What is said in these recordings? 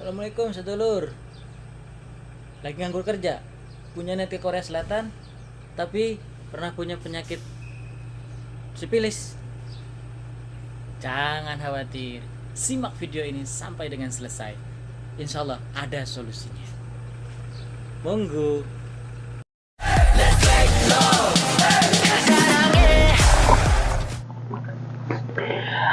Assalamualaikum sedulur. Lagi nganggur kerja, punya net ke Korea Selatan, tapi pernah punya penyakit sipilis. Jangan khawatir, simak video ini sampai dengan selesai. Insya Allah ada solusinya. Monggo.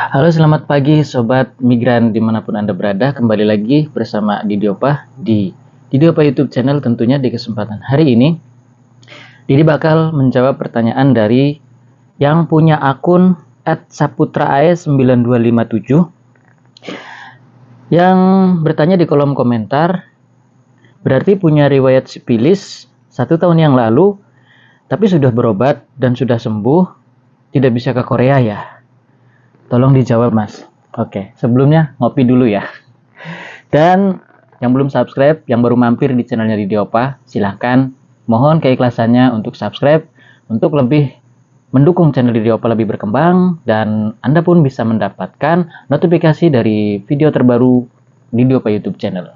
Halo, selamat pagi sobat migran dimanapun Anda berada. Kembali lagi bersama Didi Opa di Didi Opa YouTube channel. Tentunya di kesempatan hari ini Didi bakal menjawab pertanyaan dari yang punya akun @saputraae9257 yang bertanya di kolom komentar, berarti punya riwayat sipilis 1 tahun yang lalu, tapi sudah berobat dan sudah sembuh, tidak bisa ke Korea ya? Tolong dijawab mas. Oke, sebelumnya ngopi dulu ya. Dan yang belum subscribe, yang baru mampir di channelnya Didi Opa, silahkan mohon keikhlasannya untuk subscribe, untuk lebih mendukung channel Didi Opa lebih berkembang, dan Anda pun bisa mendapatkan notifikasi dari video terbaru Didi Opa YouTube channel.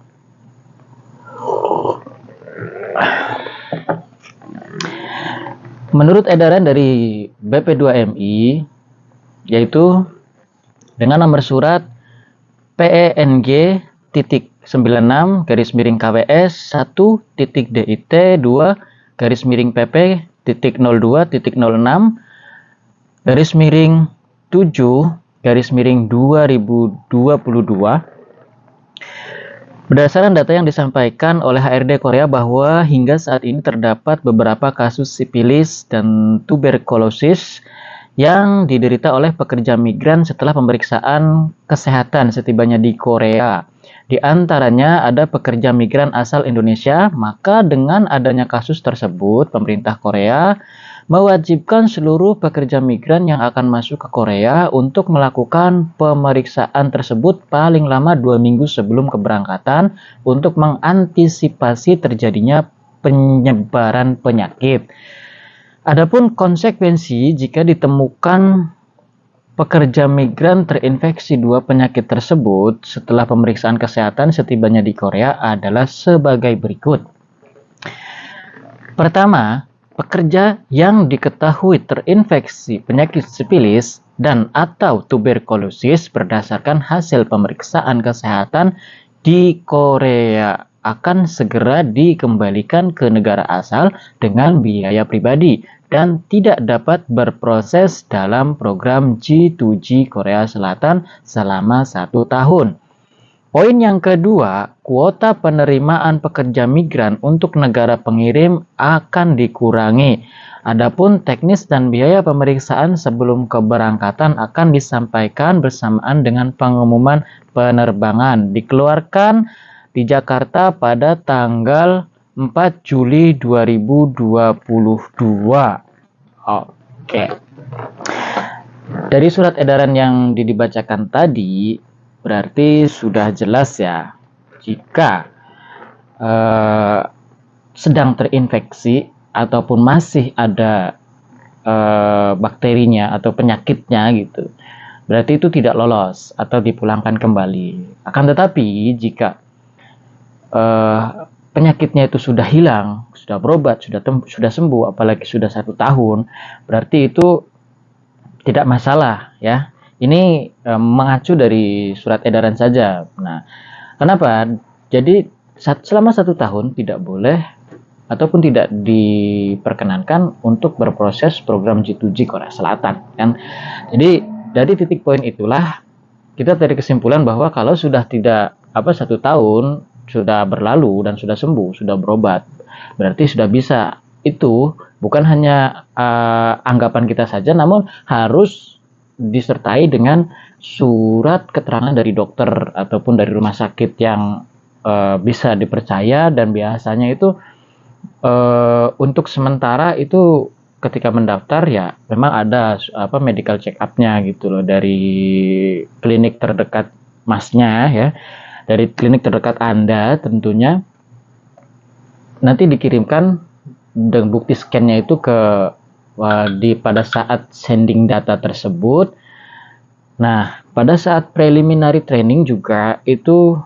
Menurut edaran dari BP2MI, yaitu dengan nomor surat PENG.96-KWS 1.DIT 2-02.02.06-7/2022. Berdasarkan data yang disampaikan oleh HRD Korea bahwa hingga saat ini terdapat beberapa kasus sipilis dan tuberkulosis yang diderita oleh pekerja migran setelah pemeriksaan kesehatan setibanya di Korea. Di antaranya ada pekerja migran asal Indonesia. Maka dengan adanya kasus tersebut, pemerintah Korea mewajibkan seluruh pekerja migran yang akan masuk ke Korea untuk melakukan pemeriksaan tersebut paling lama 2 minggu sebelum keberangkatan untuk mengantisipasi terjadinya penyebaran penyakit. Adapun konsekuensi jika ditemukan pekerja migran terinfeksi 2 penyakit tersebut setelah pemeriksaan kesehatan setibanya di Korea adalah sebagai berikut. Pertama, pekerja yang diketahui terinfeksi penyakit sipilis dan atau tuberkulosis berdasarkan hasil pemeriksaan kesehatan di Korea akan segera dikembalikan ke negara asal dengan biaya pribadi dan tidak dapat berproses dalam program G2G Korea Selatan selama 1 tahun. Poin yang kedua, kuota penerimaan pekerja migran untuk negara pengirim akan dikurangi. Adapun teknis dan biaya pemeriksaan sebelum keberangkatan akan disampaikan bersamaan dengan pengumuman penerbangan dikeluarkan di Jakarta pada tanggal 4 Juli 2022. Oke. Dari surat edaran yang dibacakan tadi, berarti sudah jelas ya, jika sedang terinfeksi ataupun masih ada bakterinya atau penyakitnya gitu, berarti itu tidak lolos atau dipulangkan kembali. Akan tetapi jika penyakitnya itu sudah hilang, sudah berobat, sudah sembuh, apalagi sudah 1 tahun, berarti itu tidak masalah ya. Ini mengacu dari surat edaran saja. Nah, kenapa? Jadi selama 1 tahun tidak boleh ataupun tidak diperkenankan untuk berproses program G2G Korea Selatan kan. Jadi dari titik poin itulah kita tarik kesimpulan bahwa kalau sudah tidak 1 tahun sudah berlalu dan sudah sembuh, sudah berobat, berarti sudah bisa. Itu bukan hanya anggapan kita saja, namun harus disertai dengan surat keterangan dari dokter ataupun dari rumah sakit yang bisa dipercaya. Dan biasanya itu untuk sementara itu ketika mendaftar ya memang ada medical check up-nya gitu loh, dari klinik terdekat masnya ya, dari klinik terdekat Anda tentunya. Nanti dikirimkan dengan bukti scan-nya itu pada saat sending data tersebut. Nah, pada saat preliminary training juga itu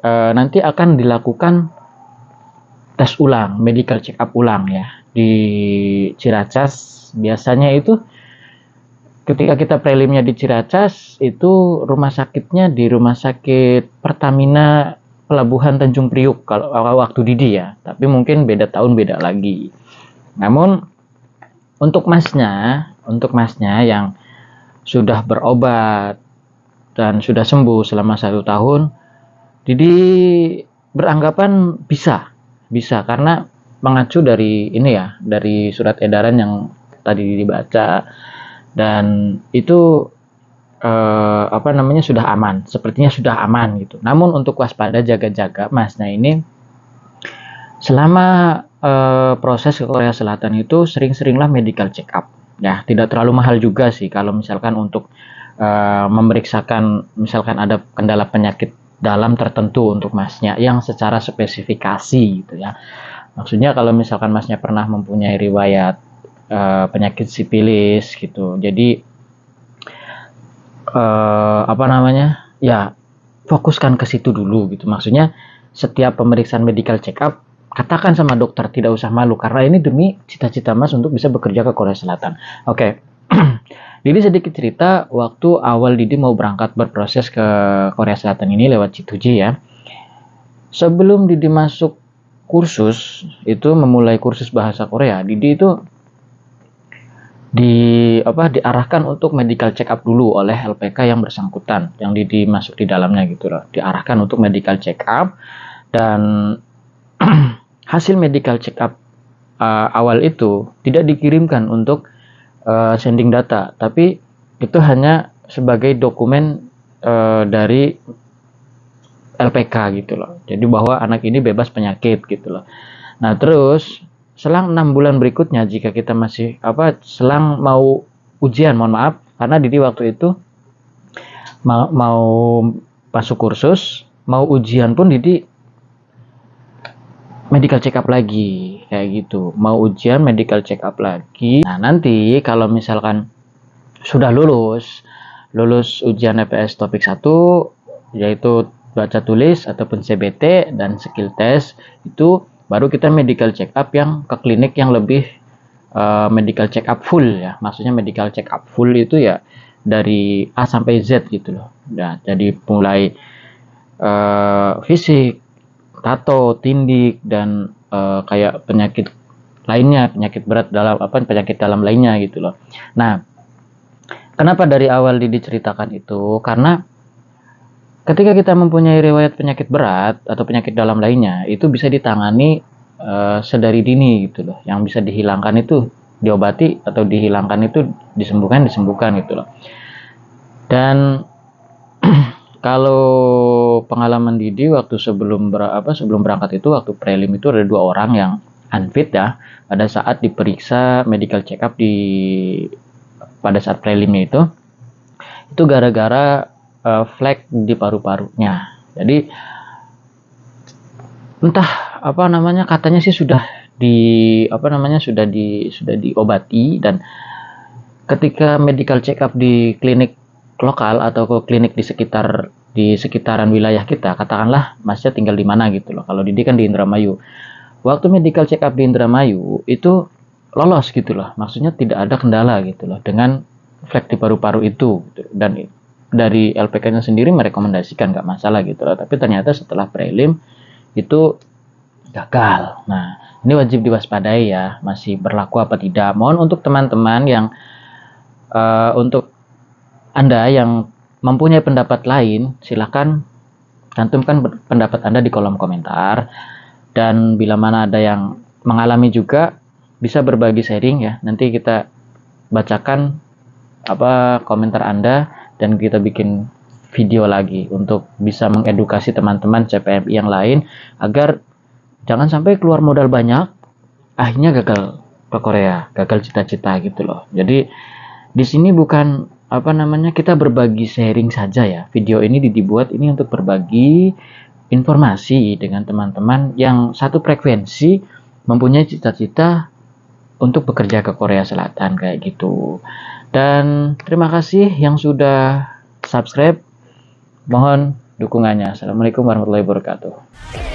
nanti akan dilakukan tes ulang, medical check up ulang ya di Ciracas. Biasanya itu ketika kita prelimnya di Ciracas itu rumah sakitnya di Rumah Sakit Pertamina Pelabuhan Tanjung Priuk kalau waktu Didi ya, tapi mungkin beda tahun beda lagi. Namun untuk masnya yang sudah berobat dan sudah sembuh selama 1 tahun, Didi beranggapan bisa karena mengacu dari ini ya, dari surat edaran yang tadi dibaca, dan itu sudah aman, sepertinya sudah aman gitu. Namun untuk waspada, jaga-jaga masnya ini selama proses ke Korea Selatan itu sering-seringlah medical check up ya, tidak terlalu mahal juga sih kalau misalkan untuk memeriksakan misalkan ada kendala penyakit dalam tertentu untuk masnya yang secara spesifikasi gitu ya. Maksudnya kalau misalkan masnya pernah mempunyai riwayat penyakit sipilis gitu, jadi ya fokuskan ke situ dulu gitu. Maksudnya setiap pemeriksaan medical check up katakan sama dokter, tidak usah malu karena ini demi cita-cita mas untuk bisa bekerja ke Korea Selatan. Oke. Didi sedikit cerita waktu awal Didi mau berangkat berproses ke Korea Selatan ini lewat C2J ya. Sebelum Didi masuk kursus itu, memulai kursus bahasa Korea, Didi itu diarahkan untuk medical check up dulu oleh LPK yang bersangkutan yang Didi masuk di dalamnya gitu loh. Diarahkan untuk medical check up, dan hasil medical check up awal itu tidak dikirimkan untuk sending data, tapi itu hanya sebagai dokumen dari LPK gitu loh. Jadi bahwa anak ini bebas penyakit gitu loh. Nah terus selang 6 bulan berikutnya, jika kita masih selang mau ujian, mohon maaf karena Didi waktu itu mau masuk kursus, mau ujian pun Didi medical check up lagi kayak gitu, mau ujian medical check up lagi. Nah nanti kalau misalkan sudah lulus ujian EPS topik 1 yaitu baca tulis ataupun CBT dan skill test, itu baru kita medical check up yang ke klinik yang lebih medical check up full ya. Maksudnya medical check up full itu ya dari A sampai Z gitu loh. Nah, jadi mulai fisik, tato, tindik, dan kayak penyakit lainnya, penyakit berat dalam penyakit dalam lainnya gitu loh. Nah, kenapa dari awal diceritakan itu? Karena ketika kita mempunyai riwayat penyakit berat atau penyakit dalam lainnya, itu bisa ditangani sedari dini gitu loh. Yang bisa dihilangkan itu diobati, atau dihilangkan itu disembuhkan gitu loh. Dan kalau pengalaman Didi waktu sebelum berangkat itu, waktu prelim itu ada 2 orang yang unfit ya pada saat diperiksa medical check up pada saat prelimnya itu gara-gara flek di paru-parunya. Jadi entah katanya sih sudah diobati, dan ketika medical check up di klinik lokal atau ke klinik di sekitaran wilayah kita, katakanlah masnya tinggal di mana gitu loh. Kalau Didi kan di Indramayu. Waktu medical check up di Indramayu itu lolos gitu loh. Maksudnya tidak ada kendala gitu loh dengan flek di paru-paru itu gitu. Dan dari LPK-nya sendiri merekomendasikan nggak masalah gitu loh. Tapi ternyata setelah prelim itu gagal. Nah, ini wajib diwaspadai ya, masih berlaku apa tidak. Mohon untuk teman-teman yang untuk Anda yang mempunyai pendapat lain, silakan cantumkan pendapat Anda di kolom komentar. Dan bila mana ada yang mengalami juga, bisa berbagi sharing ya. Nanti kita bacakan komentar Anda, dan kita bikin video lagi untuk bisa mengedukasi teman-teman CPMI yang lain agar jangan sampai keluar modal banyak akhirnya gagal ke Korea, gagal cita-cita gitu loh. Jadi di sini bukan kita berbagi sharing saja ya. Video ini dibuat ini untuk berbagi informasi dengan teman-teman yang satu frekuensi, mempunyai cita-cita untuk bekerja ke Korea Selatan kayak gitu. Dan terima kasih yang sudah subscribe. Mohon dukungannya. Assalamualaikum warahmatullahi wabarakatuh.